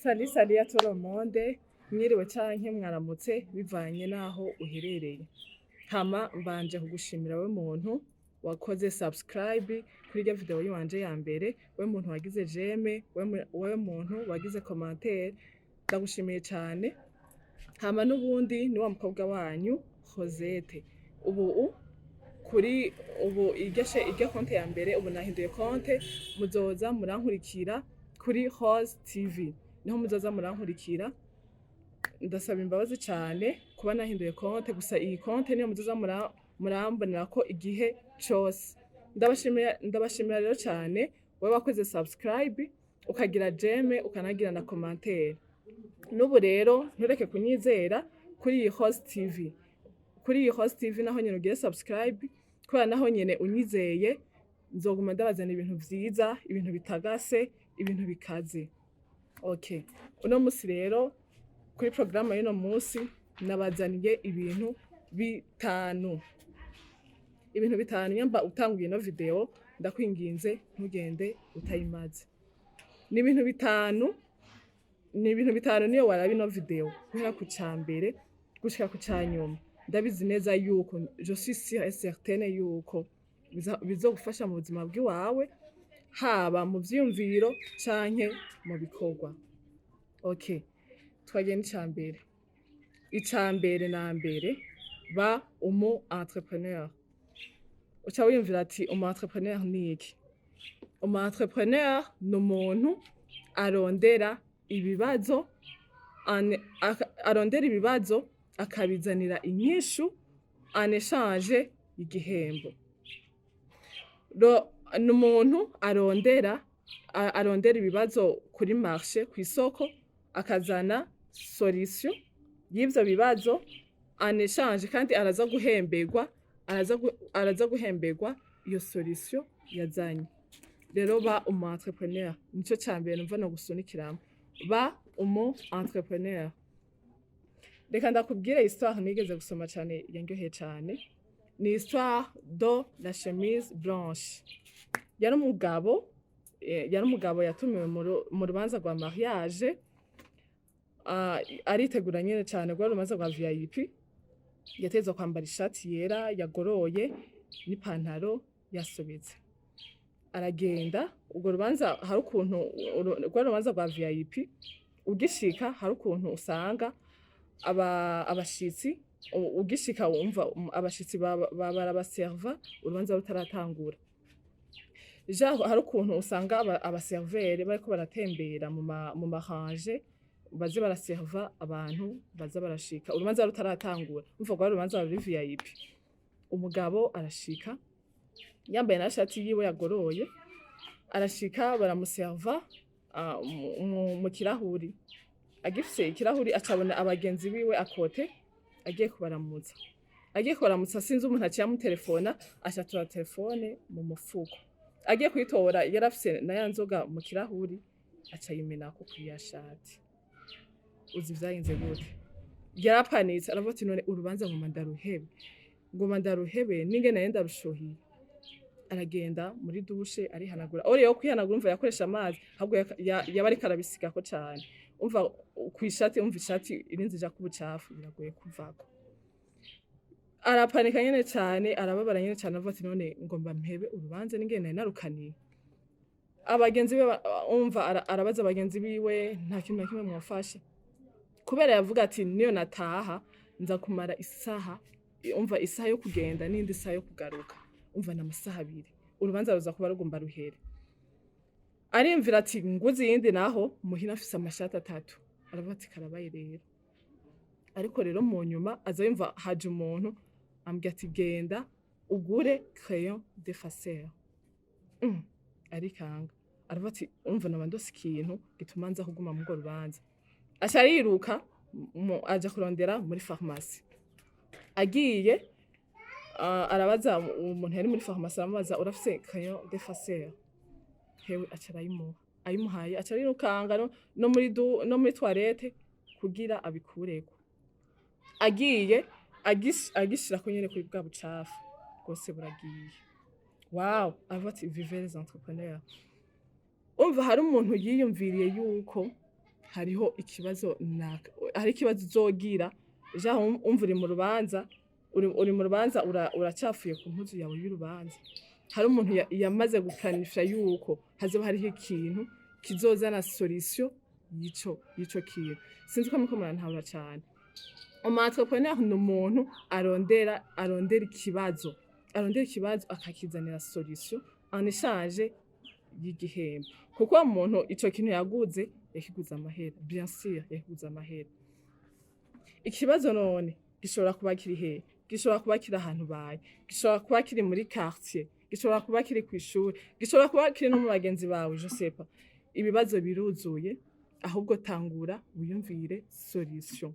Salut à tout le monde, mwiriwe canke mwaramutse bivanye naho uherereye. Hama mbanje kugushimira we muntu wakoze subscribe kuri irya video yiwanje ya mbere, we muntu wagize j'aime, we muntu wagize commentaire, ndagushimiye cane. Hama n'ubundi ni wa mukobwa wanyu Rosette. Ubu irya konte ya mbere ubu nahinduye konte, muzoza murankurikira kuri Rose TV. Niho muzoza murankurikira. Ndasaba imbabazi cyane kuba nahinduye konte, gusa iyi konte niyo muzoza murambonera ko igihe cyose. Ndabashimira rero cyane wowe wakoze subscribe, ukagira j'aime, ukanagira na commentaire. N'ubu rero ntureke kunyizera kuri iyi Rose TV. Kuri iyi Rose TV naho nyene ugire subscribe, kubera naho nyene unyizeye nzoguma ndabazana ibintu vyiza, ibintu bitagase, ibintu bikaze. Okay. Uno musi rero kuri programme y'uno musi nabazaniye ibintu bitanu. Ibintu bitanu nyamba utanguye ino video ndakwinginze ntugende utayimaze. Ni ibintu bitanu niyo waraba ino video guhera ku cambere gushika ku canyuma. Ndabizi neza yuko je suis sûre et certaine yuko bizogufasha mu buzima bw'iwawe, haba mu vyiyumviro canke mu bikorwa. Okay, twagenda icambere. Icambere na mbere ba umu entrepreneur. Uca wiyumvira ati umu entrepreneur ni iki? Umu entrepreneur ni umuntu arondera ibibazo akabizanira inyishu en échange y'igihembo. Ni umuntu arondera ibibazo kuri marché, kw'isoko, akazana solution y'ivyo bibazo en échange, kandi araza guhemberwa iyo solution yazanye. Rero ba umu entrepreneur nico cambere numva no gusunikiramo. Ba umu entrepreneur. Reka ndakubwire histoire nigeze gusoma cyane yanyoheye cyane. Ni histoire de la chemise blanche. Yari umugabo yatumiwe mu rubanza rwa mariage, aritegura nyene cyane rwa rubanza rwa VIP. Yatezwa kwambara ishati yera yagoroye n'ipantaro yasobetse. Aragenda urwo rubanza, hari ukuntu rwa rubanza rwa VIP ugishika hari ukuntu usanga abashitsi ugishika wumva abashitsi barabaserva urubanza rutaratangura. Hari ukuntu usanga abaservere bariko baratembera mu maranje baze baraserva abantu baza barashika urubanza rutaratangura. Umva rwa rubanza ruri VIP. Umugabo arashika yambaye na shati yiwe yagoroye, arashika baramuserva mu kirahuri. Agifise ikirahuri acabona abagenzi biwe akote, agiye kubaramutsa sinzi umuntu aciye amutelefona, acatora telefone mu mufuko. Agiye kuyitora yarafise na ya nzoga mu kirahuri, acayimenako kuri ya shati. Uzi vyagenze gute? Yarapanitse aravuga ati none urubanza ngoma ndaruhebe n'ingene nari ndarushuhiye. Aragenda muri dushe arihanagura. Ore yo kwihanagura umva yakoresha amazi, ahubwo yaba ariko arabisigako cane. Umva kwishati, umva ishati irinze ija kubucafu biragoye kuvako. Arapanika nyene cane, arababara nyene cane, avuga ati none ngomba mpebe urubanza n'ingene nari narukaniye. Abagenzi be umva arabaza abagenzi biwe nta kintu na kimwe mwafashe. Kubera yavuga ati niyo nataha nza kumara isaha, umva isaha yo kugenda n'indi isaha yo kugaruka. Umva na masaha 2. Urubanza ruza kuba rugomba ruhere. Arimvira ati nguzi yindi naho muhina afise amashati 3. Aravuga ati karabaye rero. Ariko rero mu nyuma aza yumva haje umuntu ambwira ati genda ugure crayon de facial. Arikanga. Aravuga ati umva nabandose ikintu gituma nza kuguma mu rubanza. Aca ariruka aja kurondera muri pharmacie. Agiye arabaza umuntu yari muri pharmacie, aramubaza urafise crayon de facial? Hewe aca ayimuhaye, aca arirukanga no muri toilette kugira abikureko. Agiye agishira ko nyene kuri bwa bucafu bwose buragiye. Wow, aravuga ati vive les entrepreneurs. Umva hari umuntu yiyumviriye yuko hariho ikibazo hari ikibazo uzogira ja umva uri mu rubanza uri mu rubanza uracafuye ku mpuzu yawe y'urubanza hari umuntu yamaze gukanifya yuko hazoba hariho ikintu kizozana solution yico kintu sinzi ko muko murantabura cyane umu-entrepreneur ni umuntu arondera ikibazo akakizanira solution en échange y'igihembo kuko umuntu ico kintu yaguze yakiguze amahera bien sûr yakiguze amahera ikibazo none gishobora kuba kiri hehe gishobora kuba kiri ahantu baye gishobora kuba kiri muri quartier gishobora kuba kiri kw'ishuri gishobora kuba kiri no mu bagenzi bawe je sais pas ibibazo biruzuye ahubwo tangura wiyumvire solution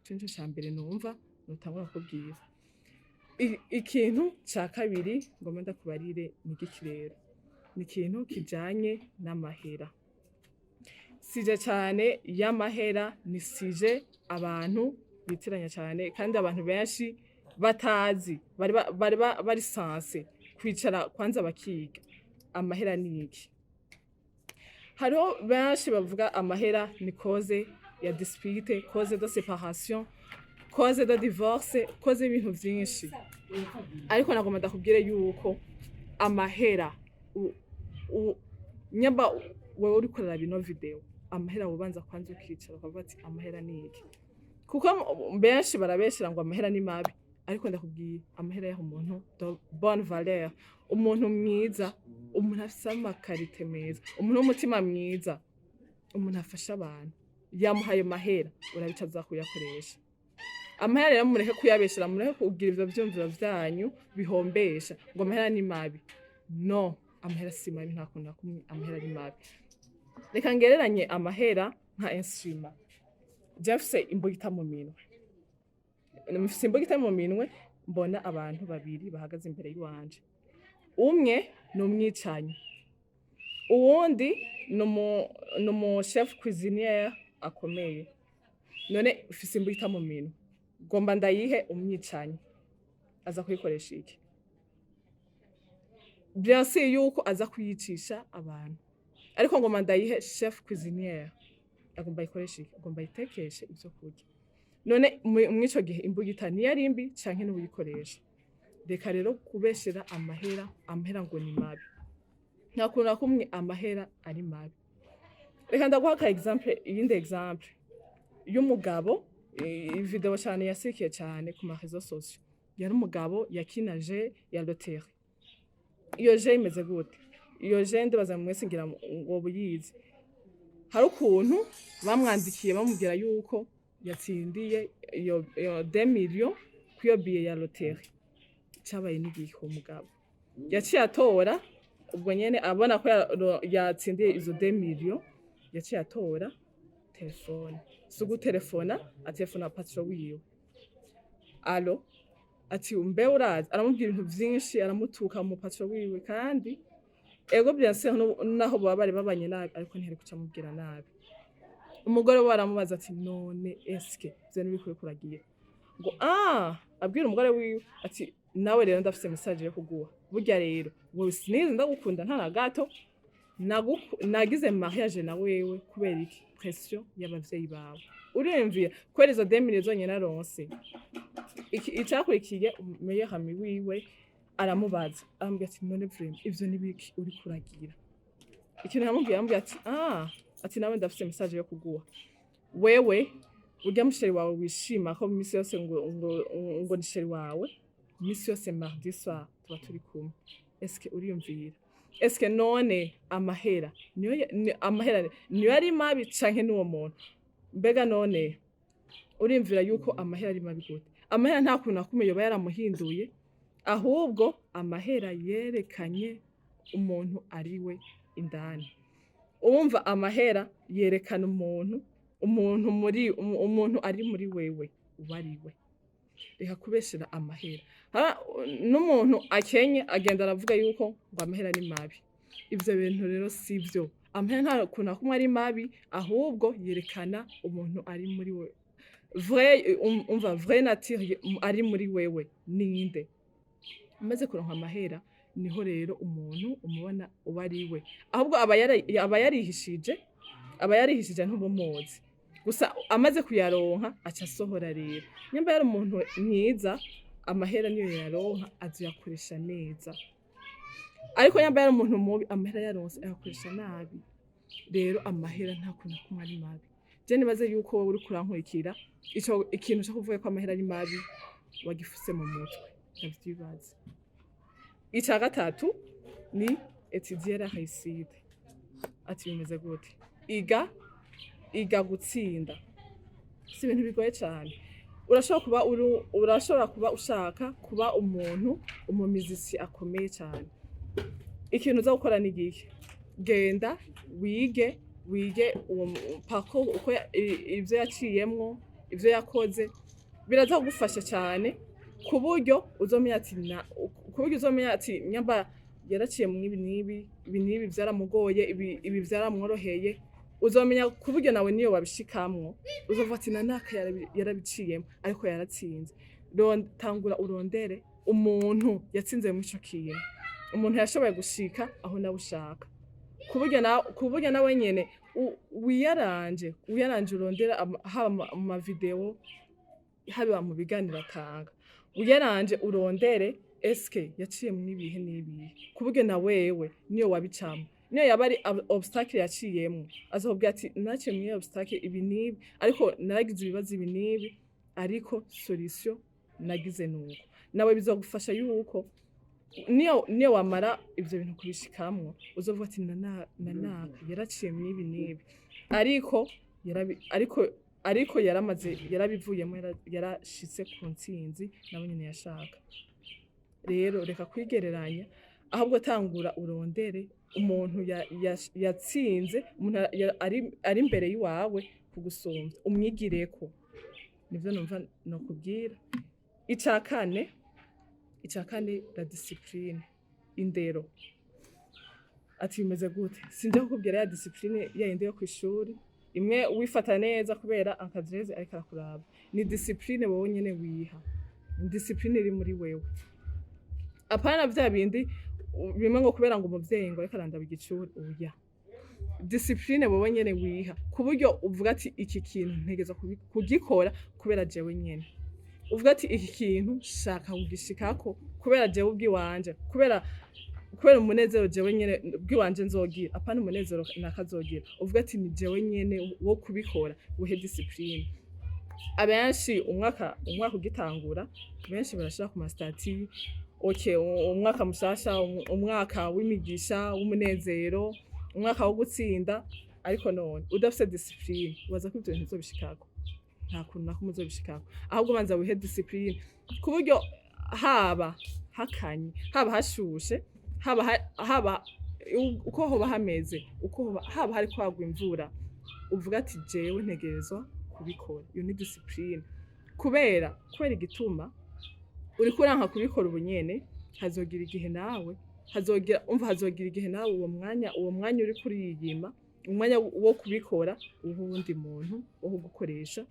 cyo cyambere numva nutangura kubwira ikintu ca kabiri ngomba ndakubarire ni gikirero ni ikintu kijanye n'amahera sije cyane y'amahera ni sije abantu bitiranya cyane kandi abantu benshi batazi bari sanse kwicara kwanza bakiga amahera ni iki hariho benshi bavuga amahera ni cause ya dispute cause de séparation cause de divorce cause y'ibintu byinshi ariko nagomba ndakubwire yuko amahera nyamba wewe uri kurara bino video amahera ubanza kwanza ukicara ukavuga ati amahera ni iki kuko benshi barabeshera ngo amahera ni mabi ariko ndakubwiye amahera yaho umuntu de bonne valeur umuntu mwiza umuntu afite amakarite meza umuntu w'umutima mwiza umuntu afasha abantu yamuhaye mahera urabica azakuyakoresha amahera rero mureke kuyabeshera mureke kugira ivyo vyumviro vyanyu bihombesha ngo amahera ni mabi no amahera si mabi nta kuntu nakumwe amahera ni mabi reka ngereranye amahera nka instrument jefse imbugita mu minwe mfise imbugita mu minwe mbona abantu babiri bahagaze imbere y'uwanje umwe ni umwicanyi uwundi ni umu chef cuisinier akomeye none ufise imbugita mu minwe gomba ndayihe umwicanyi aza kuyikoresha iki bien sûr yuko aza kuyicisha abantu ariko ngomba ndayihe chef cuisinier agomba yikoresha iki agomba yitekeshe ivyo kurya none mwico gihe imbugita ni yari mbi canke n'ubuyikoresha reka rero kubeshera amahera ngo ni mabi nta kuntu nakumwe amahera ari mabi reka ndaguha ka example iyindi example y'umugabo video cyane yasikiye cyane ku ma réseaux sociaux yari umugabo yakinaje ya loterie iyo je imeze gute iyo je ndibaza mwese ngira ngo buyizi hari ukuntu bamwandikiye bamubwira yuko yatsindiye iyo 2 millions kuyo biye ya loterie cyabaye n'igihe umugabo yaciye atora ubwo nyene abona ko yatsindiye izo 2 millions yaciye atora telefone sugu telefona atelefona patro wiwe allo ati umbe urazi aramubwira ibintu byinshi aramutuka mu patro wiwe kandi ego byase naho baba babanye nabi ariko ntihari kuca mubwira nabi umugore we aramubaza ati none eske byo nibikuye kuragiye ngo abwira umugore wiwe ati nawe rero ndafise message yo kuguha burya rero wowe sinize ndagukunda nta na gato nagize mariage na wewe kubera iki pression y'abavyeyi bawe uremviye kwera izo 2 millions zonyene naronse icakurikiye meilleur ami wiwe aramubaza arambwira ati none vraiment ivyo nibiki uri kuragira ikintu yamubwiye ati nawe ndafise message yo kuguha wewe urya musheri wawe wishima ko misi yose ngo nisheri wawe misi yose mardi soir tuba turi kumwe eske uriyumvira eske none amahera niyo ari mabi canke n'uwo muntu mbega none urimvira yuko amahera ari mabi gute amahera nta kuntu nakumeye yoba yaramuhinduye ahubwo amahera yerekanye umuntu ariwe indani umva amahera yerekana umuntu ari muri wewe ubariwe reka kubeshera amahera n'umuntu akenye agenda aravuga yuko ngo amahera ari mabi ivyo bintu rero sivyo amahera nta kuntu nakumwe ari mabi ahubwo yerekana umuntu ari muri wewe vrai nature ari muri wewe ninde amaze kuronka amahera niho rero umuntu umubona ubariwe ahubwo aba yarihishije aba yarihishije ntubumuzi gusa amaze kuyaronka aca asohora rero nyamba yari umuntu mwiza amahera niyo yaronka azoyakoresha neza ariko nyamba yari umuntu mubi amahera yaronse ayakoresha nabi rero amahera nta kuntu kumwe ari mabi je nibaze yuko wowe uri kurankurikira ikintu cyo kuvuga ko amahera ari mabi wagifuse mu mutwe ndavyibaza. Ica gatatu ni étudier la réussite. Ati bimeze gute? Iga gutsinda. Si ibintu bigoye cyane. Urashobora kuba ushaka kuba umuntu umumizisi akomeye cyane. Ikintu uza gukora ni gike. Genda wige pako uko ivyo yaciyemwo, ivyo yakoze biraza kugufasha cyane kuburyo uzomenya ati nyamba yaraciye mu ibi nibi byaramugoye ibi byaramworoheye uzomenya kuburyo nawe niyo wabishikamwo uzovuga ati nanaka yarabiciyemo ariko yaratsinze. Tangura urondere umuntu yatsinze mu ico kintu, umuntu yashoboye gushika aho nawe ushaka kuburyo nawe nyene wiyaranje urondera haba mu video haba mu biganiro atanga uyaranje urondere eske yaciye mu ibihe n'ibihe kuburyo na wewe niyo wabicamo niyo yaba ari obstacle yaciyemo azobwira ati naciye mu obstacle ibi nibi ariko naragize ibibazo ibi nibi ariko solution nagize nuko nawe bizogufasha yuko niyo wamara ivyo bintu kubishikamwo uzovuga ati nanaka yaraciye mu ibi nibi ariko yarabivuyemo yarashitse ku ntsinzi nawe nyene yashaka. Rero reka kwigereranya ahubwo tangura urondere umuntu yatsinze umuntu ari imbere yiwawe kugusumvya umwigireko nivyo numva no kubwira. Ica kane la discipline indero. Ati bimeze gute? Sinje kukubwira ya discipline yayindi yo kwishuri imwe wifata neza kubera encadreze ariko arakuraba ni discipline wowe nyene wiha discipline iri muri wewe apana vya bindi bimwe ngo kubera ngo umuvyeyi ngo ariko arandaba igicuri oya discipline wowe nyene wiha kuburyo uvuga ati iki kintu ntegeza kugikora kubera jewe nyene uvuga ati iki kintu shaka kugishikako kubera jewe ubwiwanje kubera umunezero jewe nyene bwiwanje nzogira apana umunezero nakazogira uvuga ati ni jewe nyene wo kubikora uhe discipline. Abenshi umwaka ugitangura benshi barashaka ku mastati umwaka mushasha umwaka w'imigisha w'umunezero umwaka wo gutsinda ariko none udafite discipline waza ko ibyo bintu bizobishikako nta kuntu nako muzobishikako ahubwo manza wihe discipline kuburyo haba hakanye haba hashushe haba uko hoba hameze uko haba hari kwagwa imvura uvuga ati jewe ntegerezwa kubikora iyo ni discipline kubera igituma uri kuranka kubikora ubunyene hazogira igihe nawe hazogira igihe nawe uwo mwanya uri kuriyima umwanya wo kubikora ubundi muntu wo gukoresha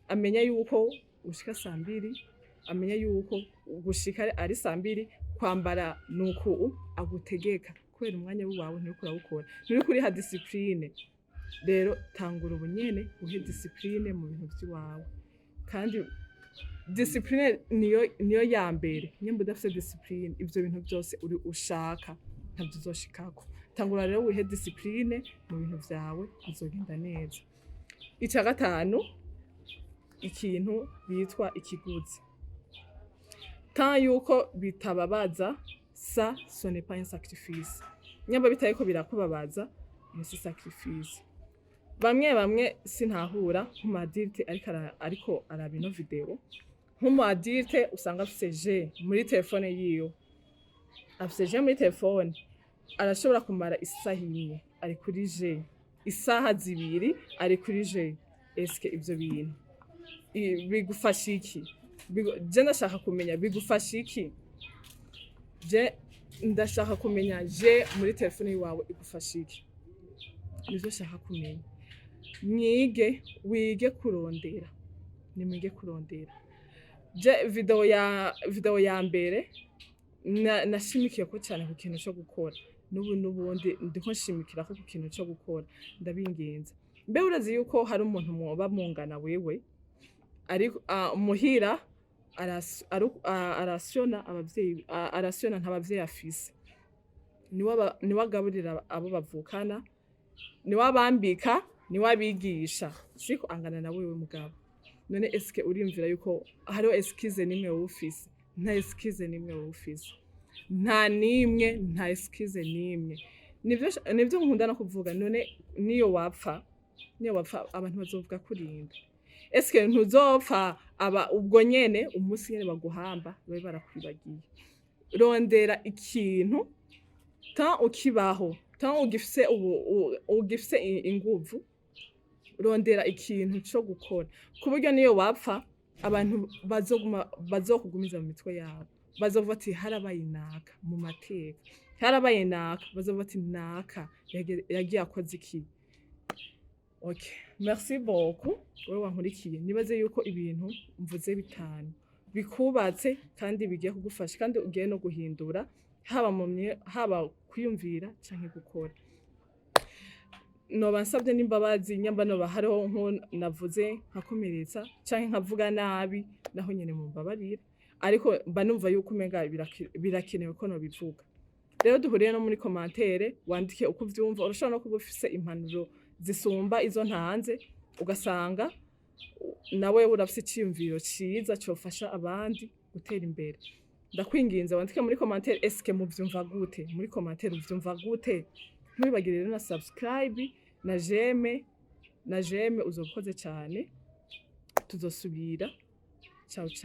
amenya yuko ushika 2:00 amenya yuko gushika ari 2:00 kwambara nuko agutegeka kubera umwanya wawe nturi kurawukora nturi kuriha discipline. Rero tangura ubunyene uhe discipline mu bintu by'iwawe kandi discipline niyo ya mbere nyamba udafite discipline ivyo bintu byose uri ushaka ntabyo uzoshikako. Tangura rero wihe discipline mu bintu vyawe bizogenda neza. Ica gatanu ikintu bitwa ikiguzi tant yuko bitababaza ça ce n'est pas un sacrifice nyamba bitayiko birakubabaza ni sacrifice. Bamwe sintahura nk'umadite ariko arabino video nk'umadite usanga afite je muri telefone yiyo afite je muri telefone arashobora kumara isaha imwe ari kuri je isaha 2 ari kuri je eske ivyo bintu bigufasha iki? Je ndashaka kumenya bigufasha iki? Je ndashaka kumenya je muri telefone yawe igufasha iki? Nizo shaka kumenya. Wige kurondera. Nimwige kurondera. Je video ya mbere nashimikiye ko cyane ku kintu cyo gukora. N'ubundi ndiko nshimikira ko ku kintu cyo gukora ndabingenza. mbe urazi yuko hari umuntu mwoba mungana wewe ariko muhira arasiona abavyeyi arasiona nta bavyeyi afise niwe agaburira abo bavukana niwe abambika niwe abigisha siko angana na wewe mugabo none eske urimvira yuko hariho eskize nimwe wowe ufise nta eskize nimwe wowe ufise nta eskize nimwe nivyo nkunda no kuvuga none niyo wapfa abantu bazovuga kurinda eske ntuzopfa aba ubwo nyene umunsi nyene baguhamba babe barakwibagiye rondera ikintu ukibaho ugifise inguvu rondera ikintu co gukora ku buryo niyo wapfa abantu bazokugumiza mu mitwe yabo bazovuga ati harabaye naka mu mateka harabaye naka bazovuga ati naka yagiye akoze iki. Okay, merci beaucoup wewe wankurikiye nibaze yuko ibintu mvuze bitanu bikubatse kandi bigiye kugufasha kandi ugiye no guhindura haba kwiyumvira canke gukora. Noba nsabye n'imbabazi nyamba noba hariho nko navuze nkakomeretsa canke nkavuga nabi naho nyene mu mbabarira ariko mba numva yuko umenga birakenewe ko no bivuga. Rero duhuriye no muri commentaire wandike uko uvyumva urashobora no kuba ufise impanuro zisumba izo ntanze ugasanga nawe urafise iciyumviro ciza cofasha abandi gutera imbere. Ndakwinginze wandike muri commentaire eske muvyumva gute muri commentaire uvyumva gute ntwibagire rero na subscribe na j'aime uzokoze cyane tuzosubira ciao ciao.